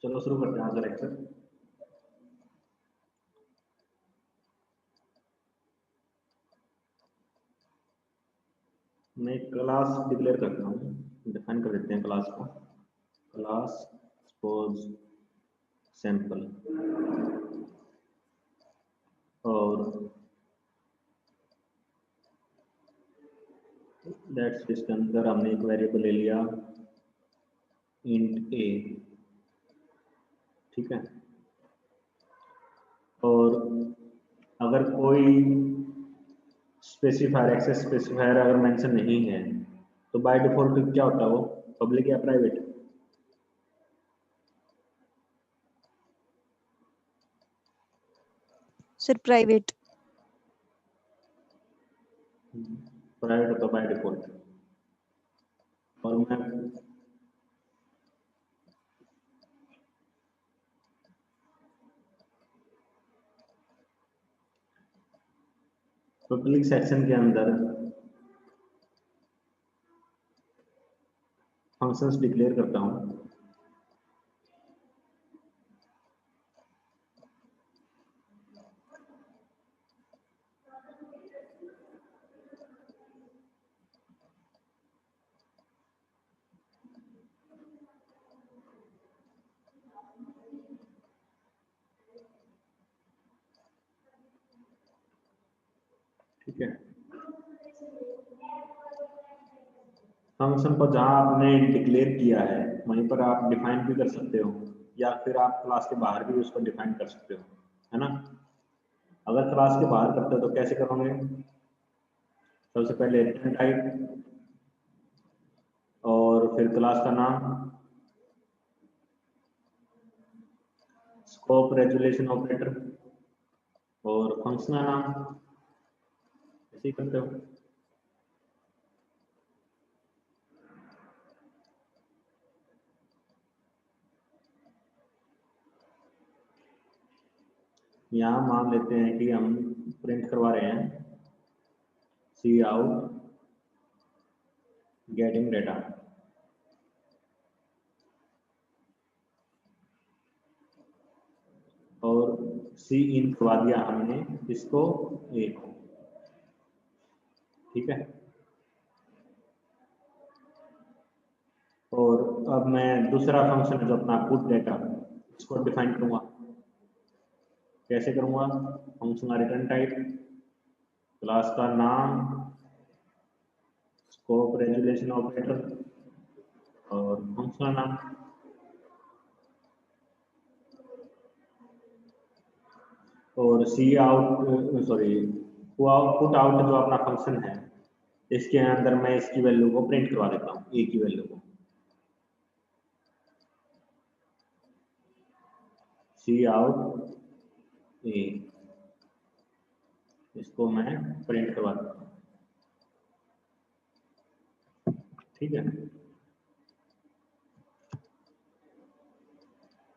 चलो शुरू करते हैं आज का लेक्चर। मैं क्लास डिक्लेयर करता हूँ, डिफाइन कर देते हैं क्लास को। क्लास सपोज सैंपल, और लेट्स इसके अंदर हमने एक वेरिएबल ले लिया इंट ए, ठीक है। और अगर कोई स्पेसिफायर, एक्सेस स्पेसिफायर अगर मेंशन नहीं है तो बाय डिफॉल्ट क्या होता है, वो पब्लिक या प्राइवेट? Sir private. प्राइवेट होता है बाय डिफॉल्ट। और मैं पब्लिक सेक्शन के अंदर फंक्शंस डिक्लेयर करता हूँ। ठीक है, फंक्शन को जहां आपने डिक्लेयर किया है वहीं पर आप डिफाइन भी कर सकते हो, या फिर आप क्लास के बाहर भी उसको डिफाइन कर सकते हो, है ना। अगर क्लास के बाहर करते हो तो कैसे करोगे? सबसे पहले रिटर्न टाइप और फिर क्लास का नाम, स्कोप रेजुलेशन ऑपरेटर और फंक्शन का नाम, ऐसे ही करते हो। यहाँ मान लेते हैं कि हम प्रिंट करवा रहे हैं सी आउट गेटिंग डेटा, और सी इन करवा दिया हमने इसको ए को, ठीक है। और अब मैं दूसरा फंक्शन है जो अपना पुट डेटा, इसको डिफाइन करूंगा। कैसे करूंगा? फंक्शन का रिटर्न टाइप, क्लास का नाम, स्कोप रेजुलेशन ऑपरेटर और फंक्शन का नाम। और सी आउट सॉरी पुट आउट जो अपना फंक्शन है, इसके अंदर मैं इसकी वैल्यू को प्रिंट करवा देता हूँ, ए की वैल्यू को। सी आउट ए, इसको मैं प्रिंट करवा देता हूँ, ठीक है।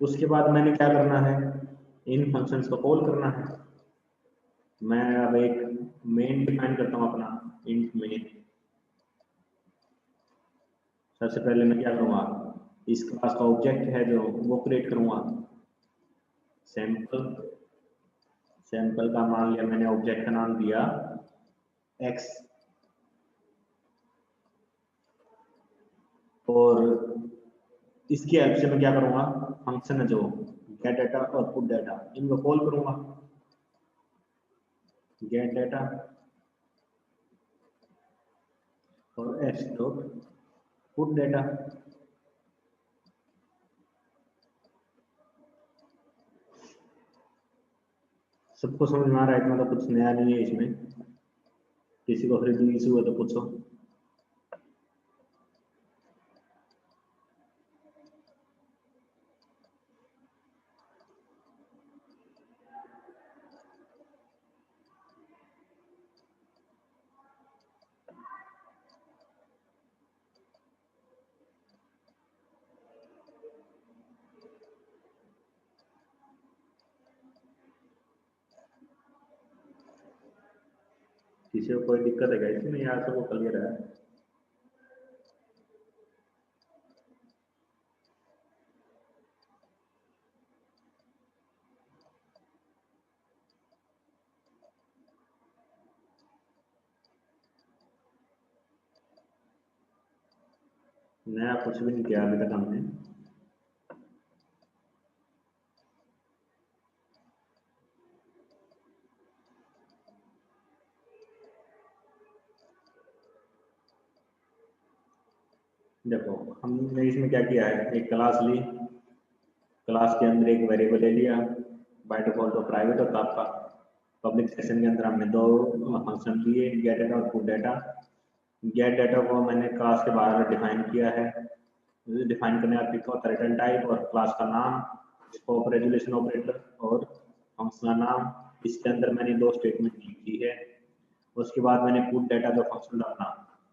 उसके बाद मैंने क्या करना है, इन फंक्शंस को कॉल करना है। मैं अब एक मेन डिफाइन करता हूँ अपना, इंट मेन। सबसे पहले मैं क्या करूँगा, इस क्लास का ऑब्जेक्ट है जो वो क्रिएट करूँगा, सैंपल। सैंपल का मान लिया मैंने, ऑब्जेक्ट का नाम दिया एक्स, और इसकी हेल्प से मैं क्या करूँगा, फंक्शन है जो गेट डाटा और पुट डाटा, इनको कॉल करूँगा। गेट डाटा और एक्स डॉट पुट डाटा। सबको समझ में आ रहा है? इतना तो कुछ नया नहीं है इसमें। किसी को फिर भी इशू है तो पूछो। किसी को कोई दिक्कत है क्या इसमें, या सबको क्लियर है? नया कुछ भी नहीं किया अभी तक हमने। देखो हमने इसमें क्या किया है, एक क्लास ली, क्लास के अंदर एक वेरिएबल ले लिया, बाय डिफॉल्ट तो प्राइवेट होता आपका। पब्लिक सेशन के अंदर हमने दो फंक्शन लिए, गेट डाटा और पुट डाटा। गेट डाटा को मैंने क्लास के बाहर डिफाइन किया है, डिफाइन करने का तरीका होता है रिटर्न टाइप और क्लास का नाम, स्कोप रेजोल्यूशन ऑपरेटर और फंक्शन का नाम। इसके अंदर मैंने दो स्टेटमेंट लिखी है। उसके बाद मैंने पुट डाटा जो फंक्शन अपना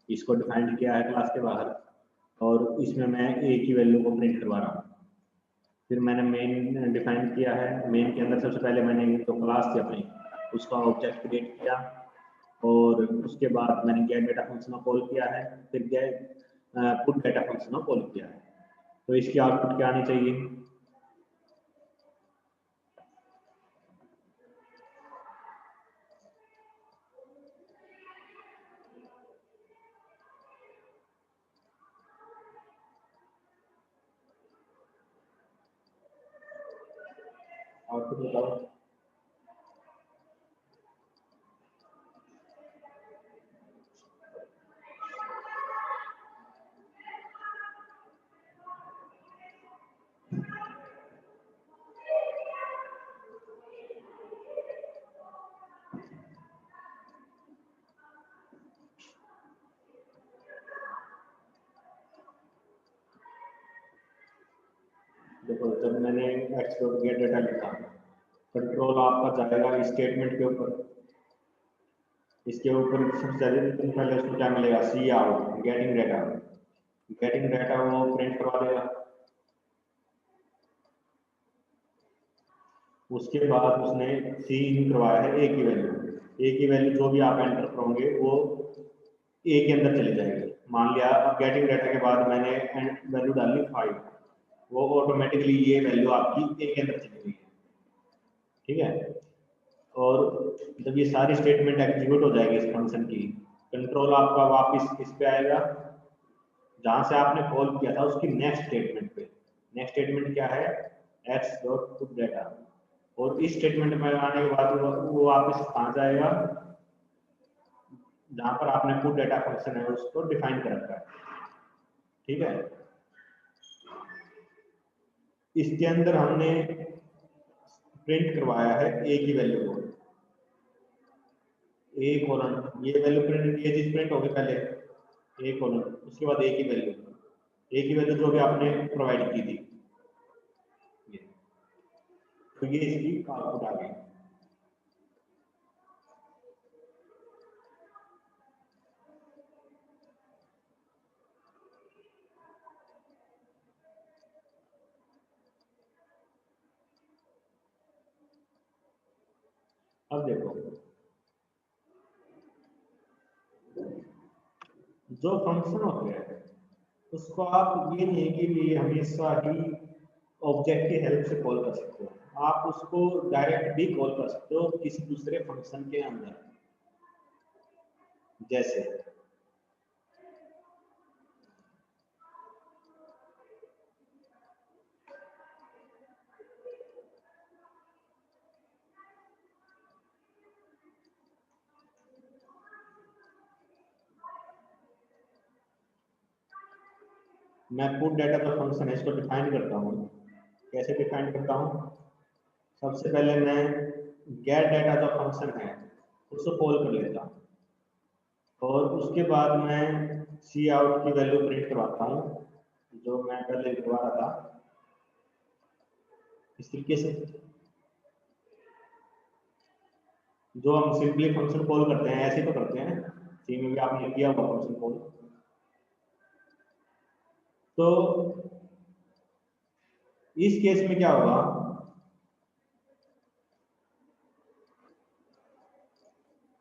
इसको डिफाइन किया है क्लास के बाहर, और इसमें मैं ए की वैल्यू को प्रिंट करवा रहा हूँ। फिर मैंने मेन डिफाइन किया है, मेन के अंदर सबसे पहले मैंने जो क्लास थी अपनी उसका ऑब्जेक्ट क्रिएट किया, और उसके बाद मैंने गेट डाटा फंक्शन को कॉल किया है, फिर गेट पुट डाटा फंक्शन को कॉल किया है। तो इसकी आउटपुट क्या आनी चाहिए, आउटपुट बताओ। देखो जब मैंने एक्स डॉट गेट डाटा लिखा, कंट्रोल आपका जाएगा स्टेटमेंट के ऊपर। इसके ऊपर सबसे पहले उसको क्या मिलेगा, cout getting data. Getting data वो प्रिंट करवा देगा। उसके बाद उसने सी इन करवाया है ए की वैल्यू। ए की वैल्यू जो भी आप एंटर करोगे वो ए के अंदर चली जाएगी। मान लिया अब गेटिंग डाटा के बाद मैंने वैल्यू डाली 5, वो ऑटोमेटिकली ये वैल्यू आपकी ए के अंदर चली गई। ठीक है, और जब ये सारी स्टेटमेंट एग्जीक्यूट हो जाएगी इस फंक्शन की, कंट्रोल आपका वापस इस पे आएगा जहां से आपने कॉल किया था उसकी नेक्स्ट स्टेटमेंट पे। नेक्स्ट स्टेटमेंट क्या है, एक्स डॉट पुट डाटा। और इस स्टेटमेंट में आने के बाद वो वापस कहाँ जाएगा, जहां पर आपने पुट डाटा फंक्शन है उसको डिफाइन कर रखा है। ठीक है, इसके अंदर हमने प्रिंट करवाया है ए की वैल्यू को, ए कोलन, ये वैल्यू प्रिंट, ये चीज प्रिंट होगी पहले ए कोलन, उसके बाद ए की वैल्यू, ए की वैल्यू जो भी आपने प्रोवाइड की थी ये। तो ये इसकी आउटपुट आ गई। अब देखो जो फंक्शन होते हैं उसको आप ये नहीं कि ये हमेशा ही ऑब्जेक्ट की हेल्प से कॉल कर सकते हो, आप उसको डायरेक्ट भी कॉल कर सकते हो किसी दूसरे फंक्शन के अंदर। जैसे मैं पुट डाटा का फंक्शन है इसको डिफाइन करता हूँ। कैसे डिफाइन करता हूँ, सबसे पहले मैं गेट डाटा जो फंक्शन है उसको कॉल कर लेता हूँ, और उसके बाद मैं सी आउट की वैल्यू प्रिंट करवाता हूँ जो मैं पहले लिखवा रहा था इस तरीके से। जो हम सिंपली फंक्शन कॉल करते हैं ऐसे तो करते हैं, सी में भी आपने किया हुआ फंक्शन कॉल। तो इस केस में क्या होगा,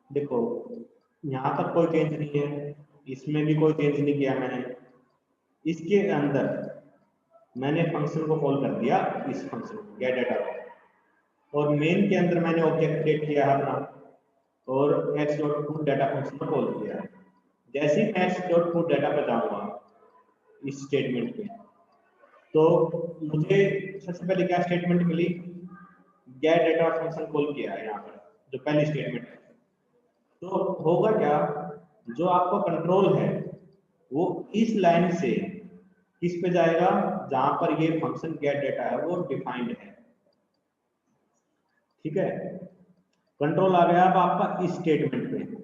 देखो यहाँ तक कोई चेंज नहीं है, इसमें भी कोई चेंज नहीं किया मैंने। इसके अंदर मैंने फंक्शन को कॉल कर दिया, इस फंक्शन को गेट डाटा को, और मेन के अंदर मैंने ऑब्जेक्ट क्रिएट किया है अपना, और x dot put data function को कॉल किया है। जैसे ही मैं एक्स डॉट पुट डाटा पर जाऊंगा इस स्टेटमेंट पे। तो मुझे सबसे पहले क्या स्टेटमेंट मिली, गेट डेटा फंक्शन कॉल किया है यहाँ पर, जो पहली स्टेटमेंट है। तो होगा क्या, जो आपका कंट्रोल है वो इस लाइन से किस पे जाएगा, जहां पर ये फंक्शन गेट डेटा है वो डिफाइंड है। ठीक है, कंट्रोल आ गया अब आपका इस स्टेटमेंट पे।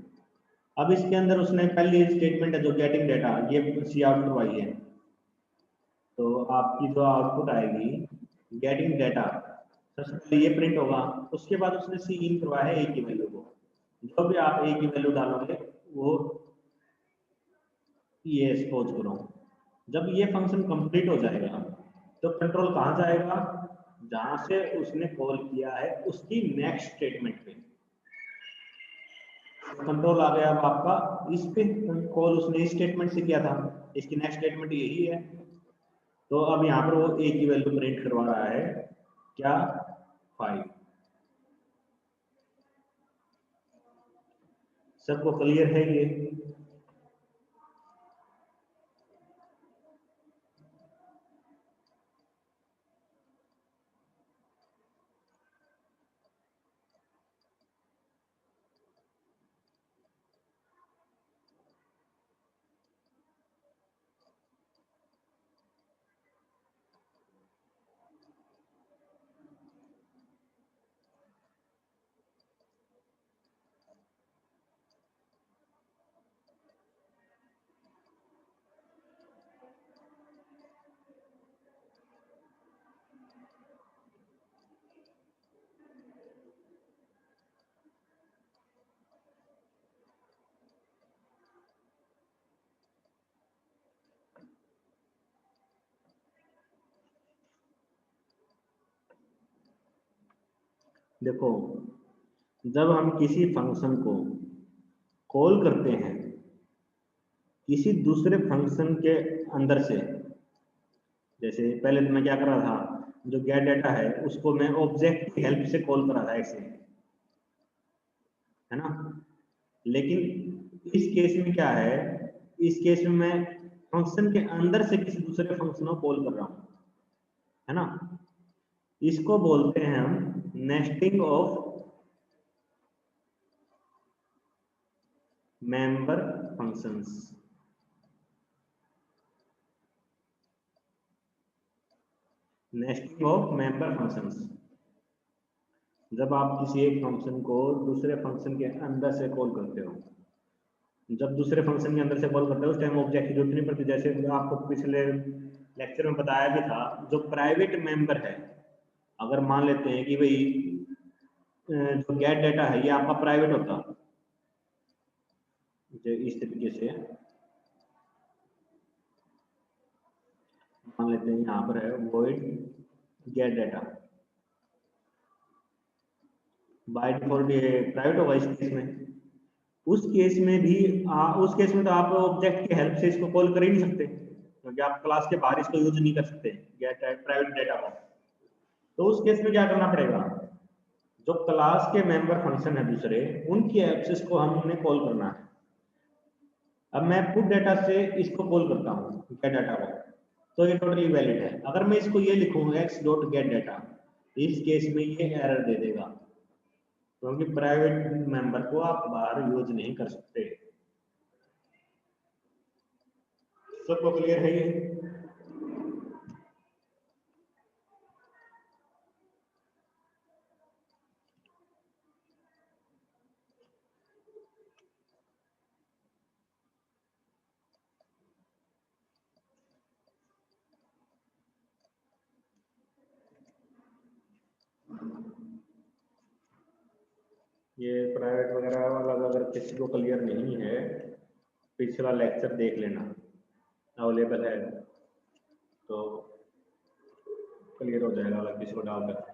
अब इसके अंदर उसने पहली स्टेटमेंट है जो गेटिंग डेटा, ये सी आउट करवाई है। तो आपकी जो आउटपुट आएगी गेटिंग डेटा, सबसे पहले ये प्रिंट होगा, उसके बाद उसने सी इन करवाया है ए की वैल्यू को। जो भी आप ए की वैल्यू डालोगे वो ये सपोज करो, जब ये फंक्शन कंप्लीट हो जाएगा तो कंट्रोल कहाँ जाएगा, जहां से उसने कॉल किया है उसकी नेक्स्ट स्टेटमेंट पे। कंट्रोल आ गया अब आपका इस पे, कॉल उसने इस स्टेटमेंट से किया था, इसकी नेक्स्ट स्टेटमेंट यही है। तो अब यहाँ पर वो ए की वैल्यू प्रिंट करवा रहा है, क्या, 5। सबको क्लियर है ये? देखो, जब हम किसी फंक्शन को कॉल करते हैं किसी दूसरे फंक्शन के अंदर से, जैसे पहले तो मैं क्या कर रहा था, जो गेट डेटा है उसको मैं ऑब्जेक्ट की हेल्प से कॉल कर रहा था ऐसे, है ना। लेकिन इस केस में क्या है, इस केस में मैं फंक्शन के अंदर से किसी दूसरे फंक्शन को कॉल कर रहा हूं, है ना। इसको बोलते हैं हम nesting of member functions. Nesting of member functions, जब आप किसी एक फंक्शन को दूसरे फंक्शन के अंदर से कॉल करते हो, जब दूसरे फंक्शन के अंदर से कॉल करते हो उस टाइम ऑब्जेक्ट की जरूरत नहीं पड़ती। जैसे आपको पिछले लेक्चर में बताया भी था, जो प्राइवेट मेंबर है, अगर मान लेते हैं कि भाई जो गेट डेटा है ये आपका प्राइवेट होता, जो इस तरीके से मान लेते हैं, यहाँ पर है void gate data, by default ये प्राइवेट होगा इस केस में। उस केस में भी उस केस में तो आप ऑब्जेक्ट की हेल्प से इसको कॉल कर ही नहीं सकते, क्योंकि आप क्लास के बाहर इसको यूज नहीं कर सकते गेट प्राइवेट डेटा को। तो उस केस में क्या करना पड़ेगा, जो क्लास के मेंबर फंक्शन है दूसरे, उनकी एक्सेस को हमने कॉल करना है। अब मैं पुट डेटा से इसको कॉल करता हूँ गेट डाटा को, तो ये टोटली वैलिड है। अगर मैं इसको ये लिखूँ एक्स डॉट गेट डाटा, इस केस में ये एरर दे देगा, क्योंकि प्राइवेट मेंबर को आप बाहर यूज नहीं कर सकते। सबको क्लियर है ये? ये प्राइवेट वगैरह वाला अगर किसी को क्लियर नहीं है, पिछला लेक्चर देख लेना, अवेलेबल है तो क्लियर हो जाएगा अगर किसी को डाउट है।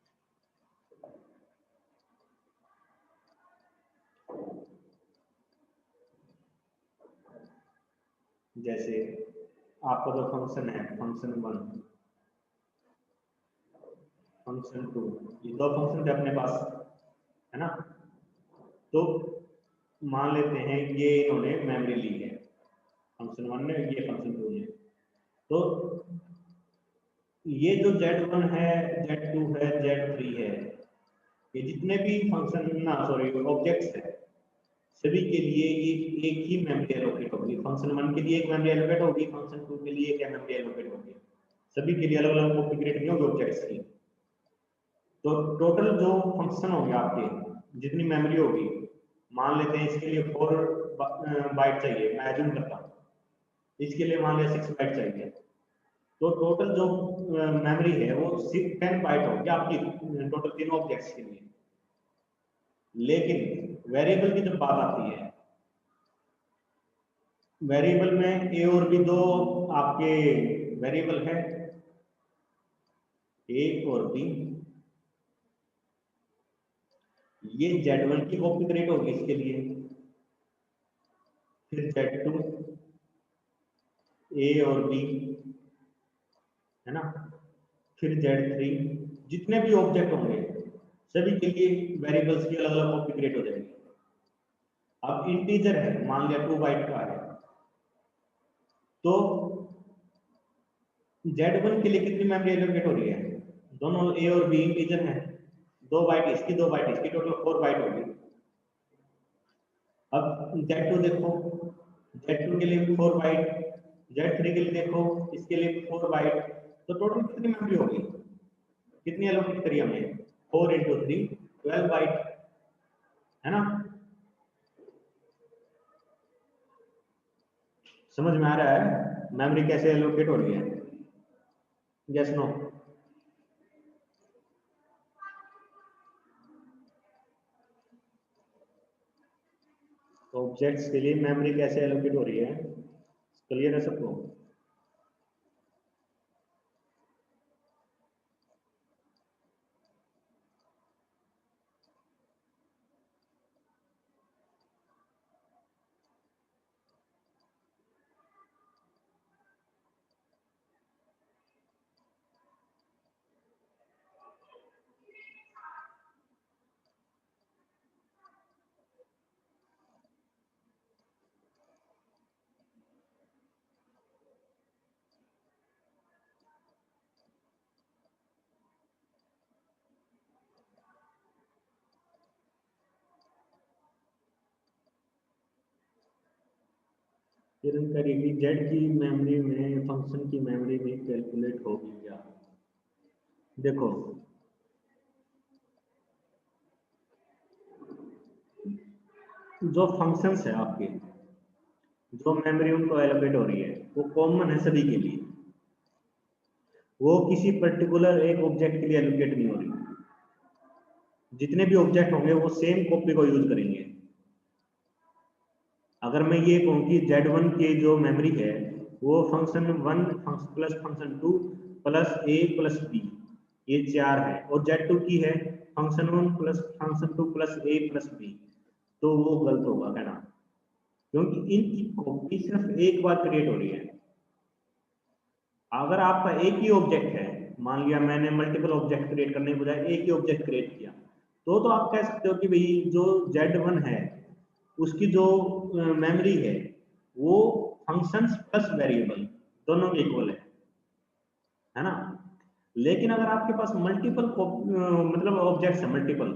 जैसे आपका जो फंक्शन है फंक्शन 1, फंक्शन 2, ये दो फंक्शन थे अपने पास, है ना। तो मान लेते हैं ये इन्होंने मेमोरी ली है, फंक्शन 1 ने, ये फंक्शन 2 ने। तो ये जो Z1 है, Z2 है, Z3 है, ये जितने भी फंक्शन ना सॉरी ऑब्जेक्ट्स है, सभी के लिए ये एक ही मेमोरी एलोकेट होगी। फंक्शन 1 के लिए एक मेमोरी एलोकेट होगी, फंक्शन 2 के लिए एक मेमोरी एलोकेट होगी, सभी के लिए अलग अलग कॉपी क्रिएट नहीं होगी ऑब्जेक्ट्स की। तो टोटल जो फंक्शन होंगे आपके, जितनी मेमोरी होगी, मान लेते हैं इसके लिए 4 बाइट चाहिए, मैं एज्यूम करता हूँ, इसके लिए मान लिया 6 बाइट चाहिए। तो टोटल जो मेमोरी है वो 10 बाइट होगी आपकी टोटल तीनों ऑब्जेक्ट्स के लिए। लेकिन वेरिएबल की जब बात आती है, वेरिएबल में ए और बी दो आपके वेरिएबल है, ए और बी। ये Z1 की कॉपी क्रिएट होगी इसके लिए, फिर Z2, ए और बी, है ना, फिर Z3, जितने भी ऑब्जेक्ट होंगे सभी के लिए वेरिएबल्स की अलग अलग कॉपी क्रिएट हो जाएगी। अब इंटीजर है, मान लिया 2 बाइट का है, तो Z1 के लिए कितनी मेमोरी एलोकेट हो रही है, दोनों ए और बी इंटीजर हैं, 2 बाइट इसकी 2 बाइट इसकी, टोटल 4 बाइट होगी। अब Z2 देखो, Z2 के लिए 4 बाइट, Z3 के लिए देखो, इसके लिए 4 बाइट, तो टोटल कितनी मेमोरी होगी, कितनी एलोकेट करी हमने, 4 × 3 12 बाइट, है ना। समझ में आ रहा है मेमोरी कैसे एलोकेट हो रही है, यस नो। तो ऑब्जेक्ट्स के लिए मेमोरी कैसे एलोकेट हो रही है, क्लियर है सबको। फिर हम करेंगे जेड की मेमोरी में फंक्शन की मेमोरी में कैलकुलेट होगी क्या। देखो जो फंक्शंस है आपके, जो मेमोरी उनको एलोकेट हो रही है वो कॉमन है सभी के लिए, वो किसी पर्टिकुलर एक ऑब्जेक्ट के लिए एलोकेट नहीं हो रही। जितने भी ऑब्जेक्ट होंगे वो सेम कॉपी को यूज करेंगे। अगर मैं ये कहूँ कि Z1 की जो मेमोरी है वो फंक्शन 1 प्लस फंक्शन 2 प्लस ए प्लस बी, ये 4 है, और Z2 की है फंक्शन 1 प्लस फंक्शन 2 प्लस ए प्लस बी, तो वो गलत होगा कहना, क्योंकि इनकी कॉपी सिर्फ एक बार क्रिएट हो रही है। अगर आपका एक ही ऑब्जेक्ट है, मान लिया मैंने मल्टीपल ऑब्जेक्ट क्रिएट करने के बजाय एक ही ऑब्जेक्ट क्रिएट किया, तो आप कह सकते हो कि भाई जो Z1 है उसकी जो मेमोरी है वो फंक्शंस प्लस वेरिएबल दोनों के इक्वल है ना। लेकिन अगर आपके पास मल्टीपल मतलब ऑब्जेक्ट्स है मल्टीपल,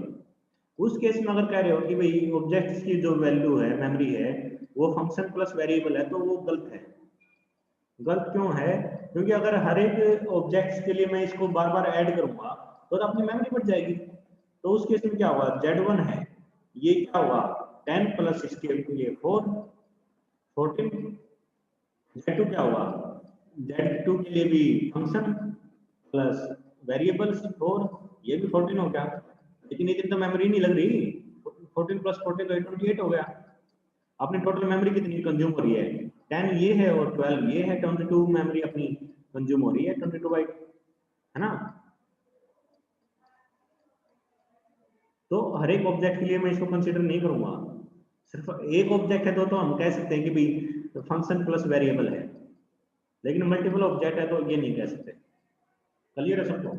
उस केस में अगर कह रहे हो कि भाई ऑब्जेक्ट्स की जो वैल्यू है मेमोरी है वो फंक्शन प्लस वेरिएबल है, तो वो गलत है। गलत क्यों है, क्योंकि अगर हर एक ऑब्जेक्ट्स के लिए मैं इसको बार बार ऐड करूंगा तो अपनी मेमोरी बढ़ जाएगी। तो उस केस में क्या होगा, Z1 है ये क्या हुआ 10 प्लस इसके लिए 4 14, Z2 क्या हुआ, Z2 के लिए भी फंक्शन प्लस वेरिएबल्स 4, ये भी 14 हो गया। लेकिन इतनी तो मेमोरी नहीं लग रही, 14 प्लस 14 तो 28 हो गया। अपनी टोटल मेमोरी कितनी कंज्यूम हो रही है, 10 ये है और 12 ये है, 22 मेमोरी अपनी कंज्यूम हो रही है, 22 बाइट, है ना। तो हर एक ऑब्जेक्ट के लिए मैं इसको कंसीडर नहीं करूंगा, सिर्फ एक ऑब्जेक्ट है तो हम कह सकते हैं कि भाई तो फंक्शन प्लस वेरिएबल है, लेकिन मल्टीपल ऑब्जेक्ट है तो ये नहीं कह सकते। क्लियर है सबको?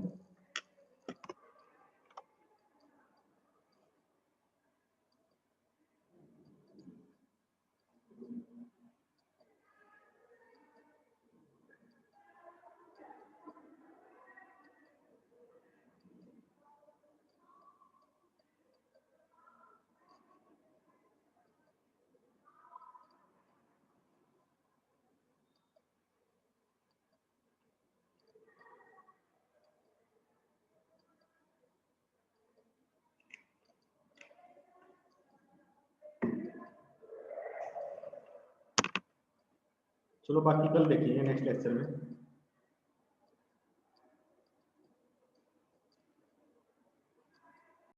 चलो बाकी कल देखेंगे नेक्स्ट लेक्चर में।